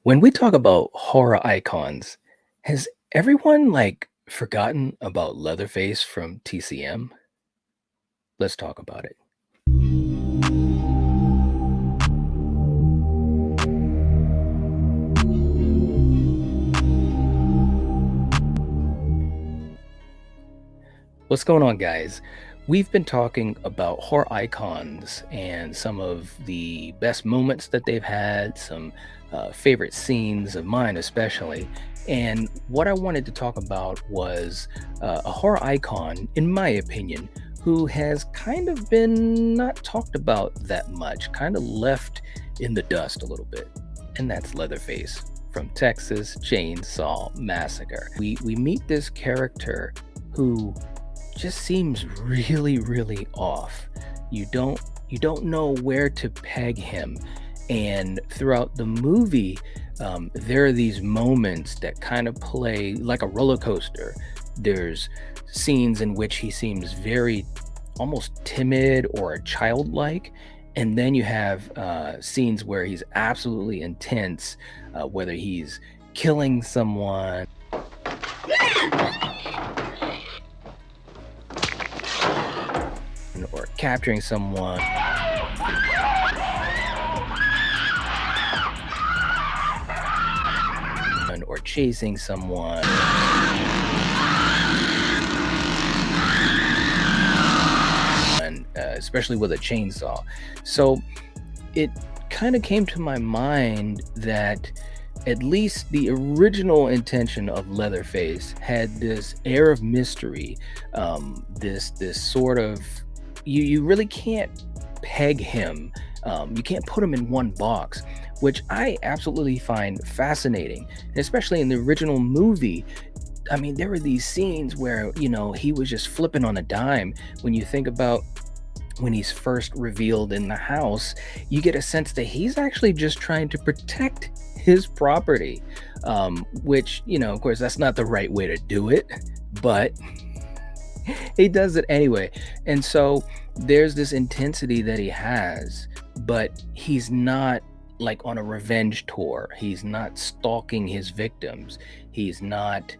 When we talk about horror icons, has everyone forgotten about Leatherface from TCM? Let's talk about it. What's going on, guys? We've been talking about horror icons and some of the best moments that they've had, some favorite scenes of mine, especially. And what I wanted to talk about was a horror icon, in my opinion, who has kind of been not talked about that much, kind of left in the dust a little bit. And that's Leatherface from Texas Chainsaw Massacre. We meet this character who just seems really off. You don't know where to peg him. And throughout the movie, there are these moments that kind of play like a roller coaster. There's scenes in which he seems very almost timid or childlike, and then you have scenes where he's absolutely intense, whether he's killing someone or capturing someone or chasing someone, and especially with a chainsaw. So it kind of came to my mind that at least the original intention of Leatherface had this air of mystery, this sort of, you really can't peg him. You can't put him in one box, which I absolutely find fascinating. And especially in the original movie, I mean, there were these scenes where, he was just flipping on a dime. When you think about when he's first revealed in the house, you get a sense that he's actually just trying to protect his property, which, of course, that's not the right way to do it, but he does it anyway. And so there's this intensity that he has, but he's not like on a revenge tour. He's not stalking his victims. He's not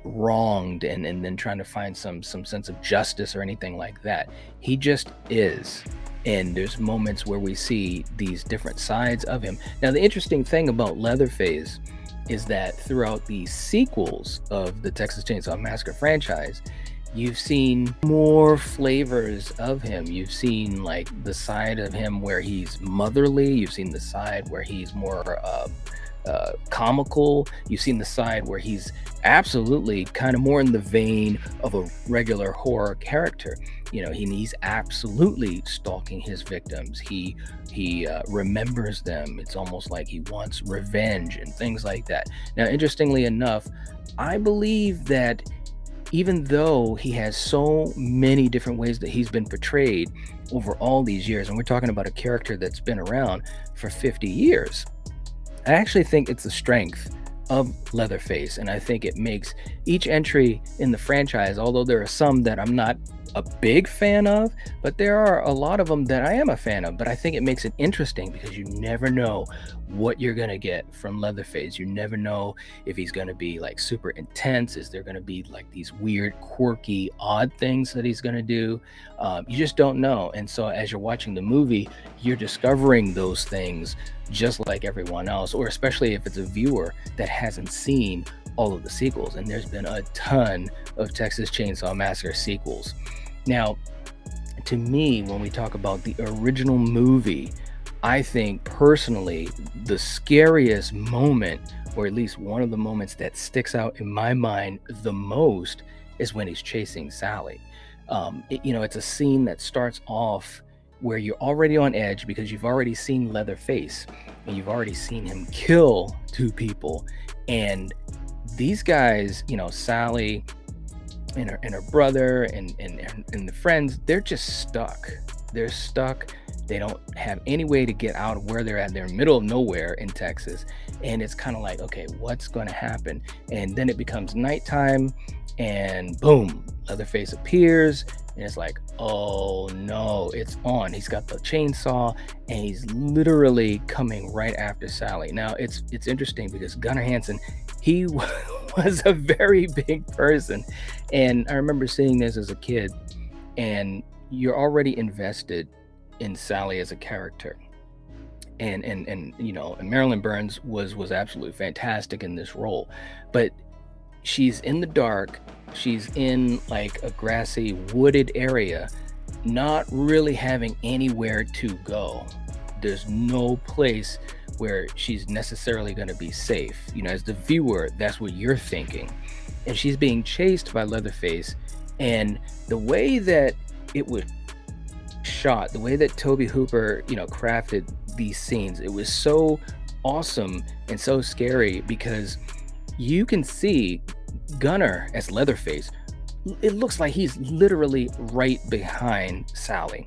wronged and then trying to find some sense of justice or anything like that. He just is. And there's moments where we see these different sides of him. Now, the interesting thing about Leatherface is that throughout the sequels of the Texas Chainsaw Massacre franchise, you've seen more flavors of him. You've seen like the side of him where he's motherly. You've seen the side where he's more comical. You've seen the side where he's absolutely kind of more in the vein of a regular horror character. He's absolutely stalking his victims. He remembers them. It's almost like he wants revenge and things like that. Now, interestingly enough, I believe that even though he has so many different ways that he's been portrayed over all these years, and we're talking about a character that's been around for 50 years, I actually think it's the strength of Leatherface, and I think it makes each entry in the franchise, although there are some that I'm not a big fan of, but there are a lot of them that I am a fan of. But I think it makes it interesting because you never know what you're gonna get from Leatherface. You never know if he's gonna be like super intense. Is there gonna be like these weird, quirky, odd things that he's gonna do? You just don't know. And so as you're watching the movie, you're discovering those things just like everyone else, or especially if it's a viewer that hasn't seen all of the sequels. And there's been a ton of Texas Chainsaw Massacre sequels. Now, to me, when we talk about the original movie, I think personally the scariest moment, or at least one of the moments that sticks out in my mind the most, is when he's chasing Sally. It's a scene that starts off where you're already on edge because you've already seen Leatherface and you've already seen him kill two people. And these guys, Sally and her brother and the friends, they're just stuck. They're stuck. They don't have any way to get out of where they're at. They're in the middle of nowhere in Texas. And it's kind of like, okay, what's going to happen? And then it becomes nighttime, and boom, Leatherface appears, and it's like, oh no, it's on. He's got the chainsaw, and he's literally coming right after Sally. Now it's interesting because Gunnar Hansen, he was a very big person, and I remember seeing this as a kid, and you're already invested in Sally as a character. And and Marilyn Burns was absolutely fantastic in this role. But she's in the dark, she's in like a grassy wooded area, not really having anywhere to go. There's no place where she's necessarily going to be safe. As the viewer, that's what you're thinking. And she's being chased by Leatherface, and the way that it was shot, the way that Toby Hooper, crafted these scenes, it was so awesome and so scary because you can see Gunnar as Leatherface. It looks like he's literally right behind Sally.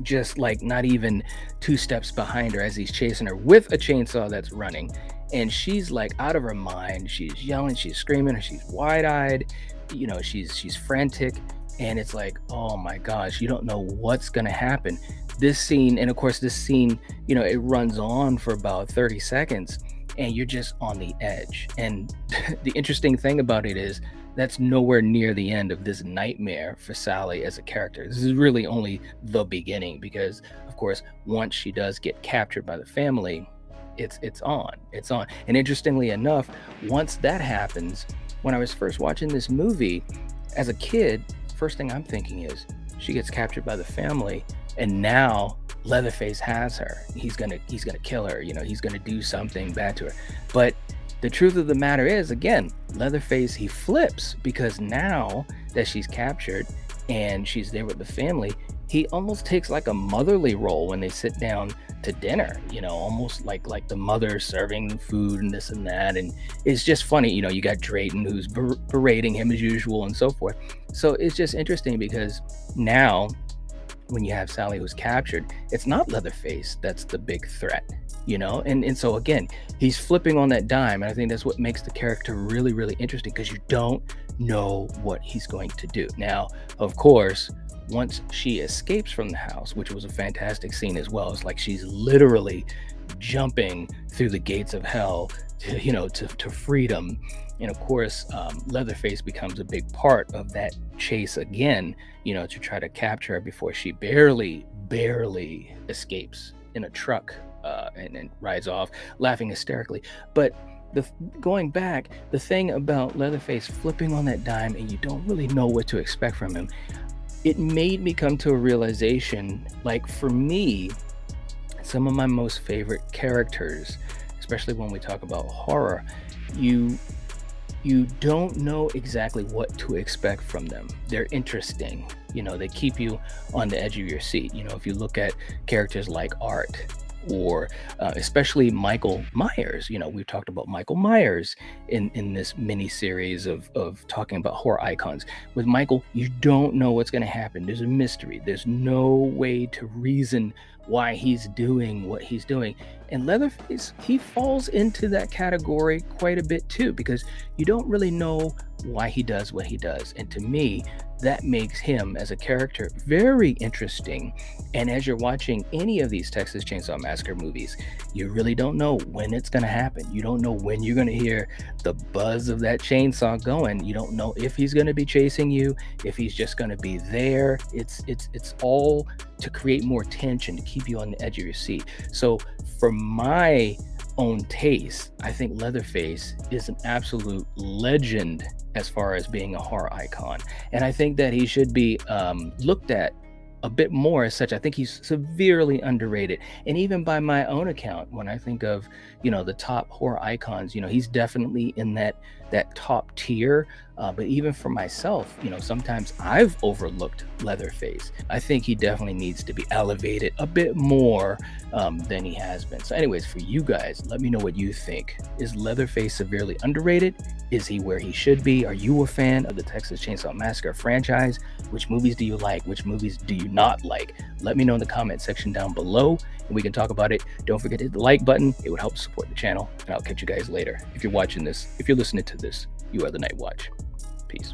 Just like not even two steps behind her as he's chasing her with a chainsaw that's running. And she's like out of her mind. She's yelling, she's screaming, she's wide-eyed, she's frantic. And it's like, oh my gosh, you don't know what's gonna happen. This scene, and of course, this scene, it runs on for about 30 seconds, and you're just on the edge. And the interesting thing about it is that's nowhere near the end of this nightmare for Sally as a character. This is really only the beginning because, of course, once she does get captured by the family, it's on. And interestingly enough, once that happens, when I was first watching this movie as a kid, first thing I'm thinking is she gets captured by the family, and now Leatherface has her. He's gonna kill her. He's gonna do something bad to her. But the truth of the matter is, again, Leatherface, he flips because now that she's captured and she's there with the family, he almost takes like a motherly role when they sit down to dinner, almost like the mother serving food and this and that. And it's just funny, you got Drayton who's berating him as usual and so forth. So it's just interesting because now when you have Sally who's captured, it's not Leatherface that's the big threat, and so again, he's flipping on that dime, and I think that's what makes the character really, really interesting because you don't know what he's going to do. Now, of course, once she escapes from the house, which was a fantastic scene as well, it's like she's literally jumping through the gates of hell to freedom. And of course, Leatherface becomes a big part of that chase again, to try to capture her before she barely escapes in a truck, and rides off laughing hysterically. But going back, the thing about Leatherface flipping on that dime and you don't really know what to expect from him, it made me come to a realization, like for me, some of my most favorite characters, especially when we talk about horror, you don't know exactly what to expect from them. They're interesting. They keep you on the edge of your seat. If you look at characters like Art or especially Michael Myers, we've talked about Michael Myers in this mini series of talking about horror icons. With Michael, you don't know what's going to happen. There's a mystery. There's no way to reason why he's doing what he's doing. And Leatherface, he falls into that category quite a bit too, because you don't really know why he does what he does. And to me, that makes him as a character very interesting. And as you're watching any of these Texas Chainsaw Massacre movies, you really don't know when it's going to happen. You don't know when you're going to hear the buzz of that chainsaw going. You don't know if he's going to be chasing you, if he's just going to be there. It's all to create more tension, to keep you on the edge of your seat. So for my own taste, I think Leatherface is an absolute legend as far as being a horror icon. And I think that he should be looked at a bit more as such. I think he's severely underrated. And even by my own account, when I think of, the top horror icons, he's definitely in that top tier. But even for myself, sometimes I've overlooked Leatherface. I think he definitely needs to be elevated a bit more than he has been. So, anyways, for you guys, let me know what you think. Is Leatherface severely underrated? Is he where he should be? Are you a fan of the Texas Chainsaw Massacre franchise? Which movies do you like? Which movies do you not like? Let me know in the comment section down below and we can talk about it. Don't forget to hit the like button. It would help support the channel. And I'll catch you guys later. If you're watching this, if you're listening to this, you are the Night Watch. Peace.